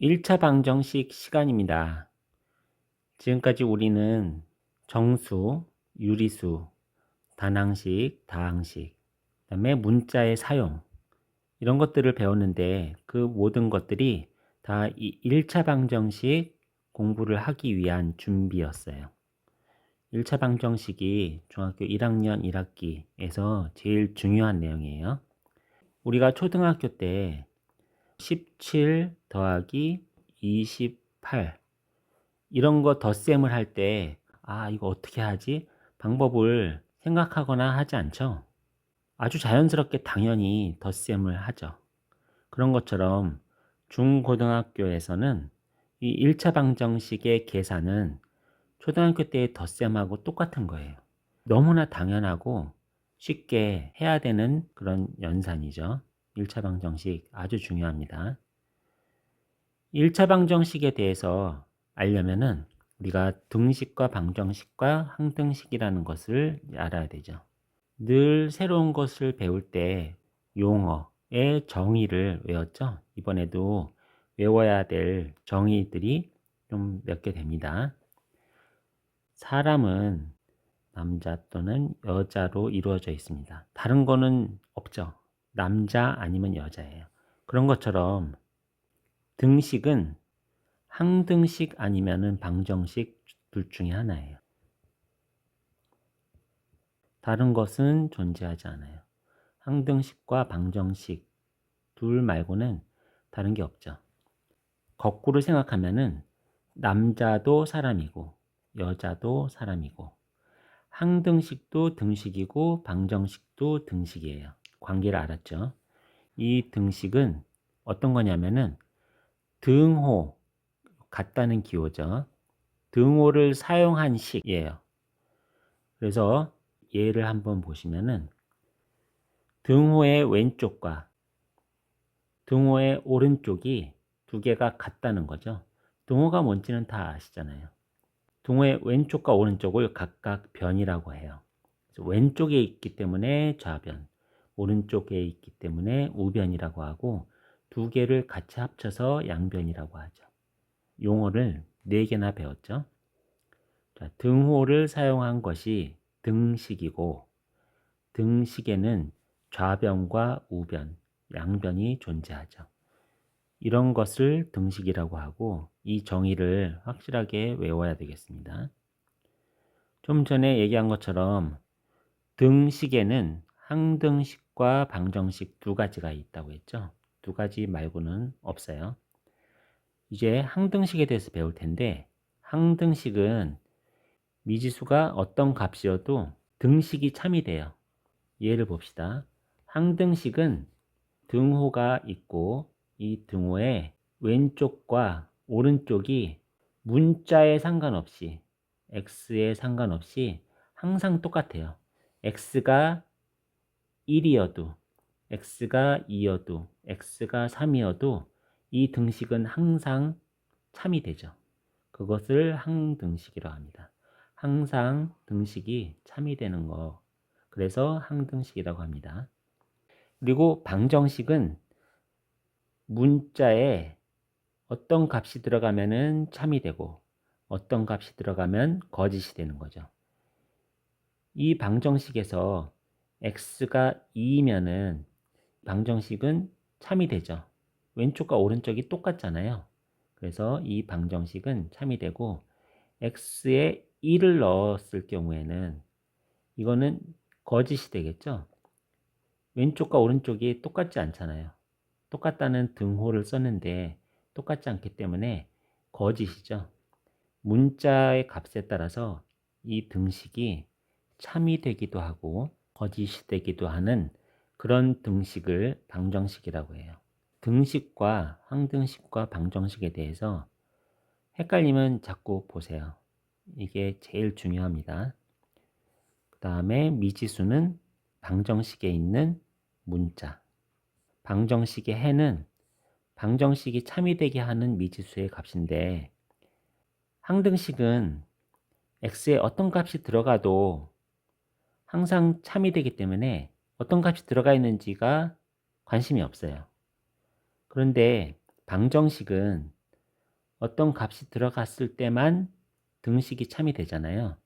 1차 방정식 시간입니다. 지금까지 우리는 정수, 유리수, 단항식, 다항식, 그다음에 문자의 사용 이런 것들을 배웠는데 그 모든 것들이 다 이 1차 방정식 공부를 하기 위한 준비였어요. 1차 방정식이 중학교 1학년 1학기에서 제일 중요한 내용이에요. 우리가 초등학교 때 17 더하기 28 이런 거 덧셈을 할 때, 이거 어떻게 하지? 방법을 생각하거나 하지 않죠? 아주 자연스럽게 당연히 덧셈을 하죠. 그런 것처럼 중고등학교에서는 이 1차 방정식의 계산은 초등학교 때의 덧셈하고 똑같은 거예요. 너무나 당연하고 쉽게 해야 되는 그런 연산이죠. 1차 방정식 아주 중요합니다. 1차 방정식에 대해서 알려면은 우리가 등식과 방정식과 항등식이라는 것을 알아야 되죠. 늘 새로운 것을 배울 때 용어의 정의를 외웠죠. 이번에도 외워야 될 정의들이 좀 몇 개 됩니다. 사람은 남자 또는 여자로 이루어져 있습니다. 다른 거는 없죠. 남자 아니면 여자예요. 그런 것처럼 등식은 항등식 아니면은 방정식 둘 중에 하나예요. 다른 것은 존재하지 않아요. 항등식과 방정식 둘 말고는 다른 게 없죠. 거꾸로 생각하면은 남자도 사람이고 여자도 사람이고 항등식도 등식이고 방정식도 등식이에요. 관계를 알았죠? 이 등식은 어떤 거냐면은 등호, 같다는 기호죠. 등호를 사용한 식이에요. 그래서 예를 한번 보시면은 등호의 왼쪽과 등호의 오른쪽이 두 개가 같다는 거죠. 등호가 뭔지는 다 아시잖아요. 등호의 왼쪽과 오른쪽을 각각 변이라고 해요. 그래서 왼쪽에 있기 때문에 좌변, 오른쪽에 있기 때문에 우변이라고 하고 두 개를 같이 합쳐서 양변이라고 하죠. 용어를 4개나 배웠죠. 자, 등호를 사용한 것이 등식이고 등식에는 좌변과 우변, 양변이 존재하죠. 이런 것을 등식이라고 하고 이 정의를 확실하게 외워야 되겠습니다. 좀 전에 얘기한 것처럼 등식에는 항등식과 방정식 두 가지가 있다고 했죠. 두 가지 말고는 없어요. 이제 항등식에 대해서 배울 텐데 항등식은 미지수가 어떤 값이어도 등식이 참이 돼요. 예를 봅시다. 항등식은 등호가 있고 이 등호의 왼쪽과 오른쪽이 문자에 상관없이 x에 상관없이 항상 똑같아요. x가 1이어도 x가 2여도 x가 3이어도 이 등식은 항상 참이 되죠. 그것을 항등식이라고 합니다. 항상 등식이 참이 되는 거. 그래서 항등식이라고 합니다. 그리고 방정식은 문자에 어떤 값이 들어가면은 참이 되고 어떤 값이 들어가면 거짓이 되는 거죠. 이 방정식에서 x가 2이면은 방정식은 참이 되죠. 왼쪽과 오른쪽이 똑같잖아요. 그래서 이 방정식은 참이 되고 x에 1을 넣었을 경우에는 이거는 거짓이 되겠죠. 왼쪽과 오른쪽이 똑같지 않잖아요. 똑같다는 등호를 썼는데 똑같지 않기 때문에 거짓이죠. 문자의 값에 따라서 이 등식이 참이 되기도 하고 거짓이 되기도 하는 그런 등식을 방정식이라고 해요. 등식과 항등식과 방정식에 대해서 헷갈리면 자꾸 보세요. 이게 제일 중요합니다. 그 다음에 미지수는 방정식에 있는 문자. 방정식의 해는 방정식이 참이 되게 하는 미지수의 값인데 항등식은 x에 어떤 값이 들어가도 항상 참이 되기 때문에 어떤 값이 들어가 있는지가 관심이 없어요. 그런데 방정식은 어떤 값이 들어갔을 때만 등식이 참이 되잖아요.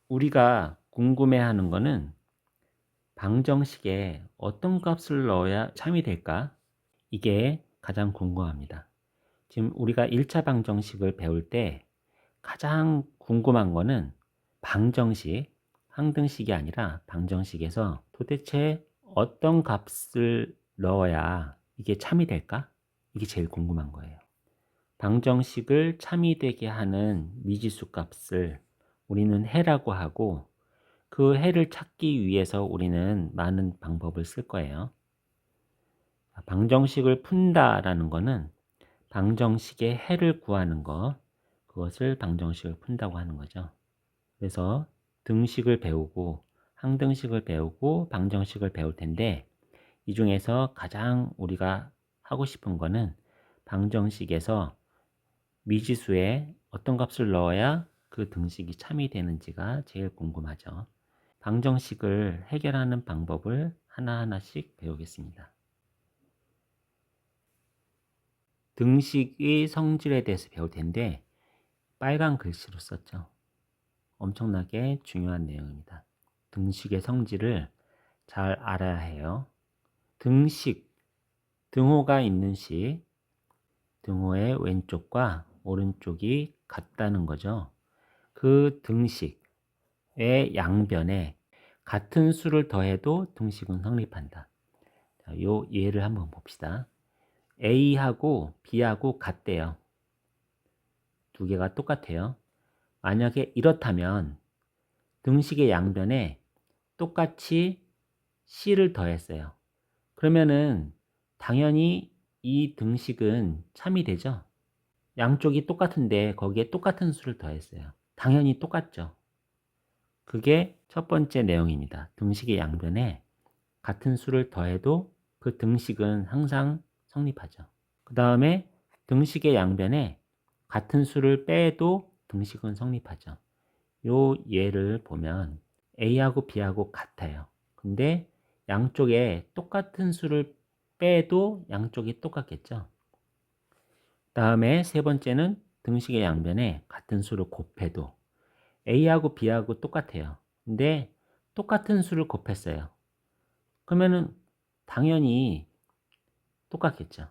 우리가 궁금해하는 거는 방정식에 어떤 값을 넣어야 참이 될까? 이게 가장 궁금합니다. 지금 우리가 1차 방정식을 배울 때 가장 궁금한 거는 방정식, 항등식이 아니라 방정식에서 도대체 어떤 값을 넣어야 이게 참이 될까? 이게 제일 궁금한 거예요. 방정식을 참이 되게 하는 미지수 값을 우리는 해라고 하고, 그 해를 찾기 위해서 우리는 많은 방법을 쓸 거예요. 방정식을 푼다라는 거는 방정식의 해를 구하는 거, 그것을 방정식을 푼다고 하는 거죠. 그래서 등식을 배우고 항등식을 배우고 방정식을 배울 텐데, 이 중에서 가장 우리가 하고 싶은 거는 방정식에서 미지수에 어떤 값을 넣어야 그 등식이 참이 되는지가 제일 궁금하죠. 방정식을 해결하는 방법을 하나하나씩 배우겠습니다. 등식의 성질에 대해서 배울 텐데 빨간 글씨로 썼죠. 엄청나게 중요한 내용입니다. 등식의 성질을 잘 알아야 해요. 등식, 등호가 있는 식, 등호의 왼쪽과 오른쪽이 같다는 거죠. 그 등식의 양변에 같은 수를 더해도 등식은 성립한다. 자, 요 예를 한번 봅시다. A하고 B하고 같대요. 두 개가 똑같아요. 만약에 이렇다면 등식의 양변에 똑같이 C를 더했어요. 그러면은 당연히 이 등식은 참이 되죠. 양쪽이 똑같은데 거기에 똑같은 수를 더했어요. 당연히 똑같죠. 그게 첫 번째 내용입니다. 등식의 양변에 같은 수를 더해도 그 등식은 항상 성립하죠. 그 다음에 등식의 양변에 같은 수를 빼도 등식은 성립하죠. 요 예를 보면 A하고 B하고 같아요. 근데 양쪽에 똑같은 수를 빼도 양쪽이 똑같겠죠. 다음에 세 번째는 등식의 양변에 같은 수를 곱해도 A하고 B하고 똑같아요. 근데 똑같은 수를 곱했어요. 그러면은 당연히 똑같겠죠.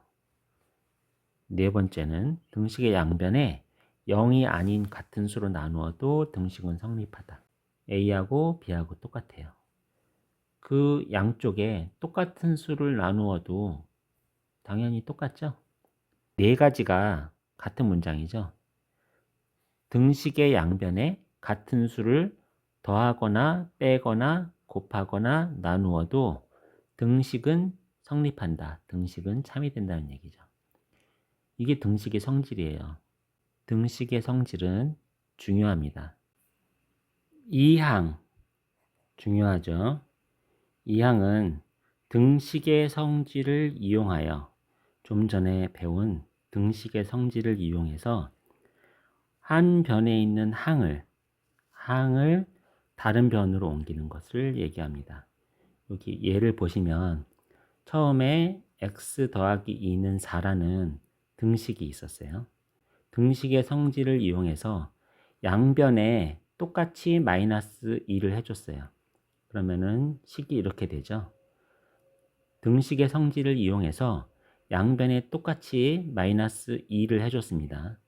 네 번째는 등식의 양변에 0이 아닌 같은 수로 나누어도 등식은 성립하다. A하고 B하고 똑같아요. 그 양쪽에 똑같은 수를 나누어도 당연히 똑같죠? 네 가지가 같은 문장이죠. 등식의 양변에 같은 수를 더하거나 빼거나 곱하거나 나누어도 등식은 성립한다. 등식은 참이 된다는 얘기죠. 이게 등식의 성질이에요. 등식의 성질은 중요합니다. 이항 중요하죠. 이항은 등식의 성질을 이용하여, 좀 전에 배운 등식의 성질을 이용해서 한 변에 있는 항을 다른 변으로 옮기는 것을 얘기합니다. 여기 예를 보시면 처음에 x 더하기 2는 4라는 등식이 있었어요. 등식의 성질을 이용해서 양변에 똑같이 마이너스 2를 해줬어요. 그러면은 식이 이렇게 되죠. 등식의 성질을 이용해서 양변에 똑같이 마이너스 2를 해줬습니다.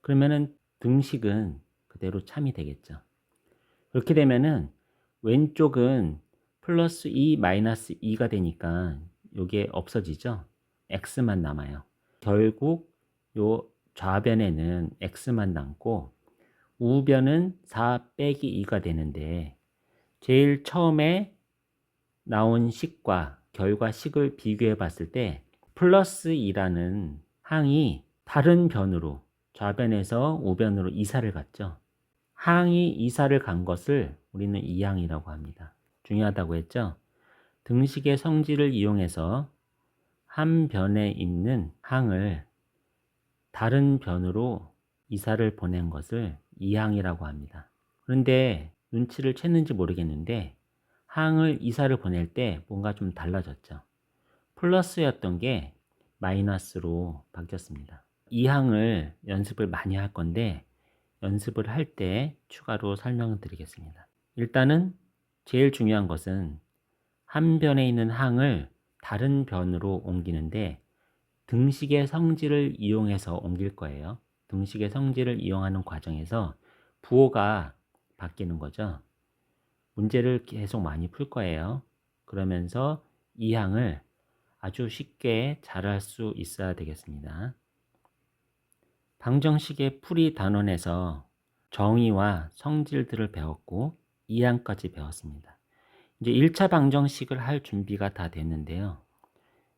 그러면은 등식은 그대로 참이 되겠죠. 그렇게 되면은 왼쪽은 플러스 2 마이너스 2가 되니까 이게 없어지죠. x만 남아요. 결국 요 좌변에는 x만 남고 우변은 4 빼기 2가 되는데, 제일 처음에 나온 식과 결과식을 비교해 봤을 때 플러스 2라는 항이 다른 변으로 좌변에서 우변으로 이사를 갔죠. 항이 이사를 간 것을 우리는 이항이라고 합니다. 중요하다고 했죠. 등식의 성질을 이용해서 한 변에 있는 항을 다른 변으로 이사를 보낸 것을 이항이라고 합니다. 그런데 눈치를 챘는지 모르겠는데 항을 이사를 보낼 때 뭔가 좀 달라졌죠. 플러스였던 게 마이너스로 바뀌었습니다. 이 항을 연습을 많이 할 건데 연습을 할 때 추가로 설명을 드리겠습니다. 일단은 제일 중요한 것은 한 변에 있는 항을 다른 변으로 옮기는데 등식의 성질을 이용해서 옮길 거예요. 등식의 성질을 이용하는 과정에서 부호가 바뀌는 거죠. 문제를 계속 많이 풀 거예요. 그러면서 이 항을 아주 쉽게 잘할 수 있어야 되겠습니다. 방정식의 풀이 단원에서 정의와 성질들을 배웠고 이 항까지 배웠습니다. 이제 1차 방정식을 할 준비가 다 됐는데요.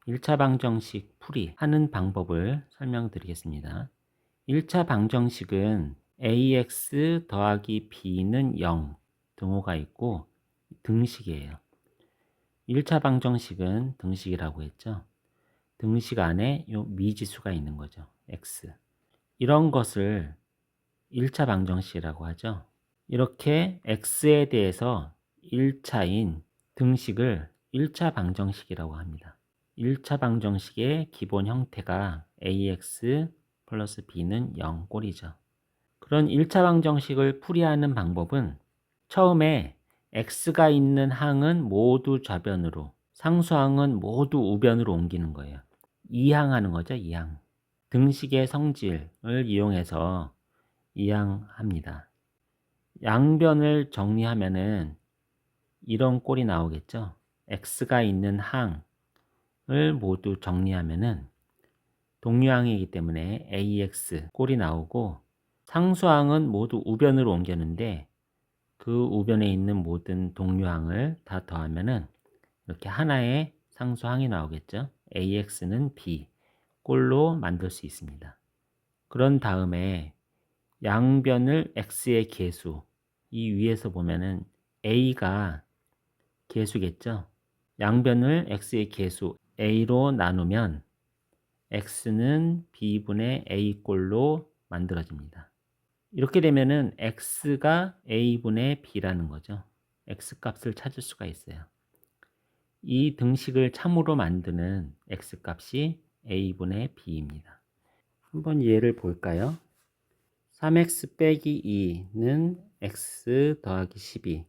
1차 방정식 풀이 하는 방법을 설명드리겠습니다. 1차 방정식은 ax 더하기 b는 0 등호가 있고 등식이에요. 1차 방정식은 등식이라고 했죠. 등식 안에 요 미지수가 있는 거죠. x. 이런 것을 1차 방정식이라고 하죠. 이렇게 x에 대해서 1차인 등식을 1차 방정식이라고 합니다. 1차 방정식의 기본 형태가 ax 플러스 b는 0 꼴이죠. 그런 1차 방정식을 풀이하는 방법은 처음에 x가 있는 항은 모두 좌변으로, 상수항은 모두 우변으로 옮기는 거예요. 이항하는 거죠, 이항. 등식의 성질을 이용해서 이항합니다. 양변을 정리하면은 이런 꼴이 나오겠죠. x가 있는 항을 모두 정리하면은 동류항이기 때문에 ax 꼴이 나오고 상수항은 모두 우변으로 옮겼는데 그 우변에 있는 모든 동류항을 다 더하면은 이렇게 하나의 상수항이 나오겠죠. ax는 b 꼴로 만들 수 있습니다. 그런 다음에 양변을 x의 계수, 이 위에서 보면은 a가 계수겠죠. 양변을 x의 계수 a로 나누면 x는 b분의 a 꼴로 만들어집니다. 이렇게 되면은 x가 a분의 b라는 거죠. x 값을 찾을 수가 있어요. 이 등식을 참으로 만드는 x 값이 a분의 b입니다. 한번 예를 볼까요? 3x 빼기 2는 x 더하기 12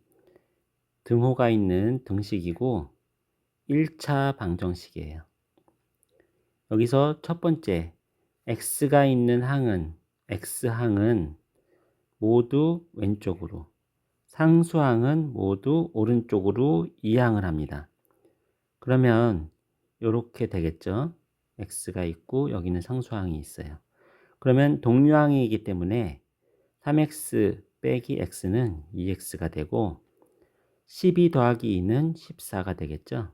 등호가 있는 등식이고 1차 방정식이에요. 여기서 첫 번째 x가 있는 항은 x항은 모두 왼쪽으로, 상수항은 모두 오른쪽으로 이항을 합니다. 그러면 이렇게 되겠죠. x가 있고 여기는 상수항이 있어요. 그러면 동류항이기 때문에 3x 빼기 x는 2x가 되고 12 더하기 2는 14가 되겠죠.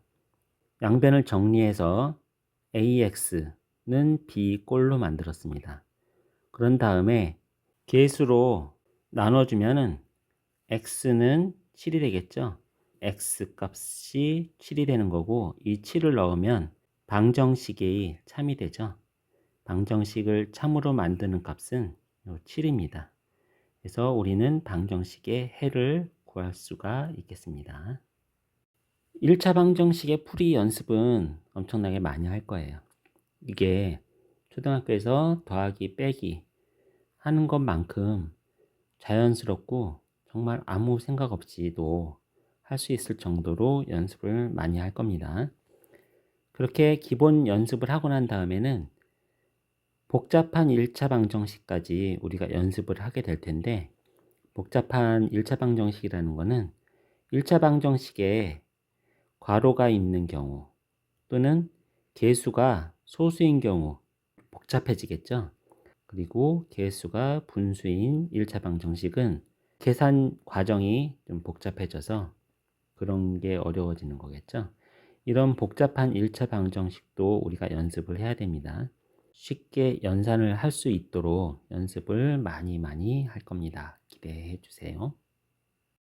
양변을 정리해서 ax는 b 꼴로 만들었습니다. 그런 다음에 계수로 나눠주면은 x는 7이 되겠죠. x 값이 7이 되는 거고 이 7을 넣으면 방정식이 참이 되죠. 방정식을 참으로 만드는 값은 7입니다. 그래서 우리는 방정식의 해를 구할 수가 있겠습니다. 1차 방정식의 풀이 연습은 엄청나게 많이 할 거예요. 이게 초등학교에서 더하기 빼기 하는 것만큼 자연스럽고 정말 아무 생각 없이도 할 수 있을 정도로 연습을 많이 할 겁니다. 그렇게 기본 연습을 하고 난 다음에는 복잡한 1차 방정식까지 우리가 연습을 하게 될 텐데, 복잡한 1차 방정식이라는 거는 1차 방정식에 괄호가 있는 경우 또는 계수가 소수인 경우 복잡해지겠죠. 그리고 계수가 분수인 1차 방정식은 계산 과정이 좀 복잡해져서 그런 게 어려워지는 거겠죠. 이런 복잡한 1차 방정식도 우리가 연습을 해야 됩니다. 쉽게 연산을 할 수 있도록 연습을 많이 할 겁니다. 기대해 주세요.